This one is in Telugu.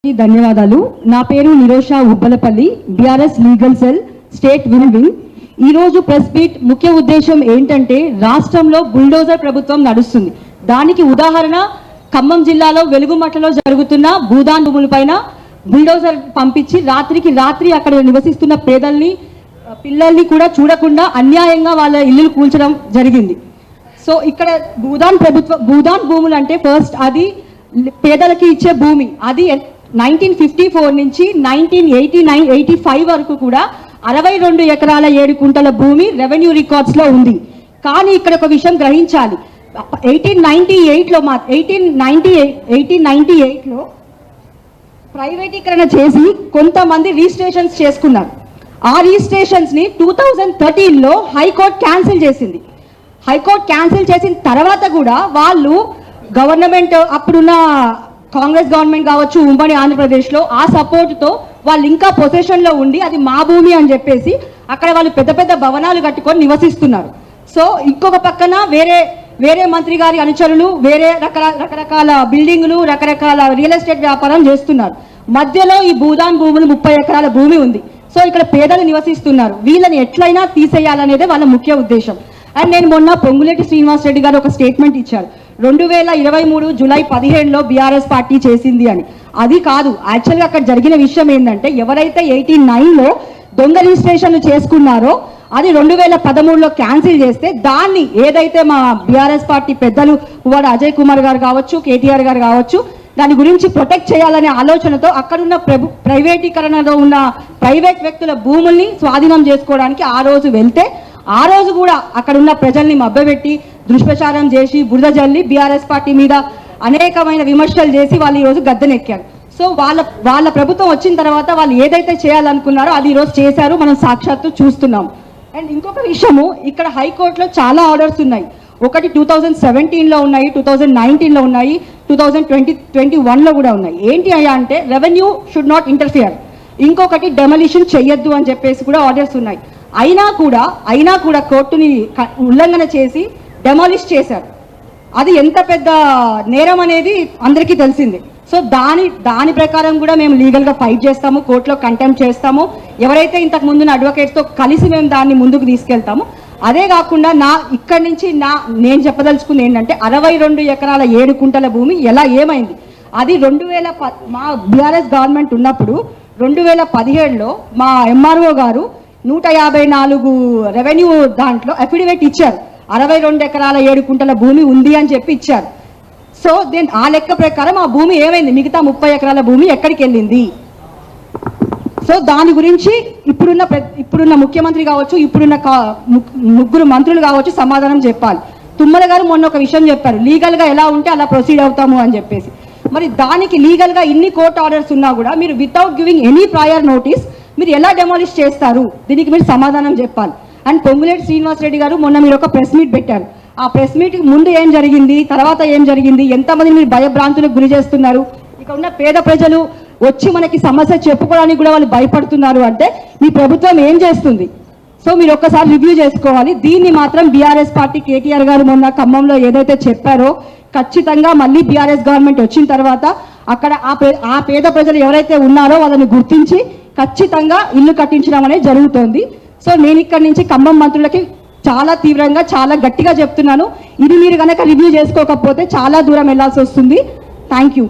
ధన్యవాదాలు. నా పేరు Nirosha Ubbalapalli, BRS legal cell state wing. ఈరోజు ప్రెస్ మీట్ ముఖ్య ఉద్దేశం ఏంటంటే రాష్ట్రంలో బుల్డోజర్ ప్రభుత్వం నడుస్తుంది. దానికి ఉదాహరణ ఖమ్మం జిల్లాలో వెలుగుమట్టలో జరుగుతున్న భూదాన్ భూములపైన బుల్డోజర్ పంపించి రాత్రికి రాత్రి అక్కడ నివసిస్తున్న పేదల్ని పిల్లల్ని కూడా చూడకుండా అన్యాయంగా వాళ్ళ ఇల్లులు కూల్చడం జరిగింది. సో ఇక్కడ భూదాన్ భూములు అంటే ఫస్ట్ అది పేదలకి ఇచ్చే భూమి. అది 1954 నుంచి 1985 వరకు కూడా 62 ఎకరాల 7 కుంటల భూమి రెవెన్యూ రికార్డ్స్లో ఉంది. కానీ ఇక్కడ ఒక విషయం గ్రహించాలి, 1898లో ప్రైవేటీకరణ చేసి కొంతమంది రిజిస్ట్రేషన్స్ చేసుకున్నారు. ఆ రిజిస్ట్రేషన్స్ని 2013లో హైకోర్టు క్యాన్సిల్ చేసింది. హైకోర్టు క్యాన్సిల్ చేసిన తర్వాత కూడా వాళ్ళు గవర్నమెంట్ అప్పుడున్న కాంగ్రెస్ గవర్నమెంట్ కావచ్చు ఉమ్మడి ఆంధ్రప్రదేశ్లో ఆ సపోర్ట్తో వాళ్ళు ఇంకా పొజిషన్లో ఉండి అది మా భూమి అని చెప్పేసి అక్కడ వాళ్ళు పెద్ద పెద్ద భవనాలు కట్టుకొని నివసిస్తున్నారు. సో ఇంకొక పక్కన వేరే మంత్రి గారి అనుచరులు వేరే రకరకాల బిల్డింగులు రకరకాల రియల్ ఎస్టేట్ వ్యాపారం చేస్తున్నారు. మధ్యలో ఈ భూదాన్ భూములు 30 ఎకరాల భూమి ఉంది. సో ఇక్కడ పేదలు నివసిస్తున్నారు. వీళ్ళని ఎట్లయినా తీసేయాలనేదే వాళ్ళ ముఖ్య ఉద్దేశం. అండ్ నేను మొన్న పొంగులేటి శ్రీనివాస్ రెడ్డి గారు ఒక స్టేట్మెంట్ ఇచ్చారు, 2023 జూలై 17లో బీఆర్ఎస్ పార్టీ చేసింది అని. అది కాదు, యాక్చువల్గా అక్కడ జరిగిన విషయం ఏంటంటే ఎవరైతే 89లో దొంగ రిజిస్ట్రేషన్లు చేసుకున్నారో అది 2013లో క్యాన్సిల్ చేస్తే దాన్ని ఏదైతే మా బీఆర్ఎస్ పార్టీ పెద్దలు వాడు అజయ్ కుమార్ గారు కావచ్చు కేటీఆర్ గారు కావచ్చు దాని గురించి ప్రొటెక్ట్ చేయాలనే ఆలోచనతో అక్కడున్న ప్రైవేటీకరణలో ఉన్న ప్రైవేట్ వ్యక్తుల భూముల్ని స్వాధీనం చేసుకోవడానికి ఆ రోజు వెళ్తే ఆ రోజు కూడా అక్కడున్న ప్రజల్ని మభ్యపెట్టి దుష్ప్రచారం చేసి బురద జల్లి బీఆర్ఎస్ పార్టీ మీద అనేకమైన విమర్శలు చేసి వాళ్ళు ఈరోజు గద్దెనెక్కారు. సో వాళ్ళ ప్రభుత్వం వచ్చిన తర్వాత వాళ్ళు ఏదైతే చేయాలనుకున్నారో అది ఈరోజు చేశారు, మనం సాక్షాత్తు చూస్తున్నాం. అండ్ ఇంకొక విషయము, ఇక్కడ హైకోర్టులో చాలా ఆర్డర్స్ ఉన్నాయి. ఒకటి 2017లో ఉన్నాయి, 2019లో ఉన్నాయి, 2021లో కూడా ఉన్నాయి. ఏంటి అయ్యా అంటే రెవెన్యూ షుడ్ నాట్ ఇంటర్ఫియర్, ఇంకొకటి డెమలిషన్ చెయ్యొద్దు అని చెప్పేసి కూడా ఆర్డర్స్ ఉన్నాయి. అయినా కూడా కోర్టుని ఉల్లంఘన చేసి డెమాలిష్ చేశారు. అది ఎంత పెద్ద నేరం అనేది అందరికీ తెలిసిందే. సో దాని ప్రకారం కూడా మేము లీగల్గా ఫైట్ చేస్తాము, కోర్టులో కంటెంప్ట్ చేస్తాము. ఎవరైతే ఇంతకు ముందున్న అడ్వకేట్స్తో కలిసి మేము దాన్ని ముందుకు తీసుకెళ్తాము. అదే కాకుండా ఇక్కడి నుంచి నేను చెప్పదలుచుకుంది ఏంటంటే 62 ఎకరాల 7 కుంటల భూమి ఏమైంది, అది మా బీఆర్ఎస్ గవర్నమెంట్ ఉన్నప్పుడు 2017లో మా ఎంఆర్ఓ గారు 154 రెవెన్యూ దాంట్లో అఫిడవిట్ ఇచ్చారు, 62 ఎకరాల 7 కుంటల భూమి ఉంది అని చెప్పి ఇచ్చారు. సో ఆ లెక్క ప్రకారం ఆ భూమి ఏమైంది, మిగతా 30 ఎకరాల భూమి ఎక్కడికి వెళ్ళింది? సో దాని గురించి ఇప్పుడున్న ముఖ్యమంత్రి కావచ్చు, ఇప్పుడున్న ముగ్గురు మంత్రులు కావచ్చు సమాధానం చెప్పాలి. తుమ్మల గారు మొన్న ఒక విషయం చెప్పారు, లీగల్గా ఎలా ఉంటే అలా ప్రొసీడ్ అవుతాము అని చెప్పేసి. మరి దానికి లీగల్గా ఇన్ని కోర్టు ఆర్డర్స్ ఉన్నా కూడా మీరు without giving any prior notice మీరు ఎలా డెమాలిష్ చేస్తారు? దీనికి మీరు సమాధానం చెప్పాలి. అండ్ పొంగులేటి శ్రీనివాస్ రెడ్డి గారు మొన్న మీరు ఒక ప్రెస్ మీట్ పెట్టారు. ఆ ప్రెస్ మీట్కి ముందు ఏం జరిగింది, తర్వాత ఏం జరిగింది, ఎంతమంది మీరు భయభ్రాంతులకు గురి చేస్తున్నారు? ఇక ఉన్న పేద ప్రజలు వచ్చి మనకి సమస్య చెప్పుకోవడానికి కూడా వాళ్ళు భయపడుతున్నారు అంటే మీ ప్రభుత్వం ఏం చేస్తుంది? సో మీరు ఒక్కసారి రివ్యూ చేసుకోవాలి. దీన్ని మాత్రం బీఆర్ఎస్ పార్టీ కేటీఆర్ గారు మొన్న ఖమ్మంలో ఏదైతే చెప్పారో ఖచ్చితంగా మళ్ళీ బీఆర్ఎస్ గవర్నమెంట్ వచ్చిన తర్వాత అక్కడ ఆ పేద ప్రజలు ఎవరైతే ఉన్నారో వాళ్ళని గుర్తించి ఖచ్చితంగా ఇల్లు కట్టించడం అనేది జరుగుతోంది. సో నేను ఇక్కడి నుంచి ఖమ్మం మంత్రులకి చాలా తీవ్రంగా చాలా గట్టిగా చెప్తున్నాను, ఇది మీరు కనుక రివ్యూ చేసుకోకపోతే చాలా దూరం వెళ్లాల్సి వస్తుంది. Thank you.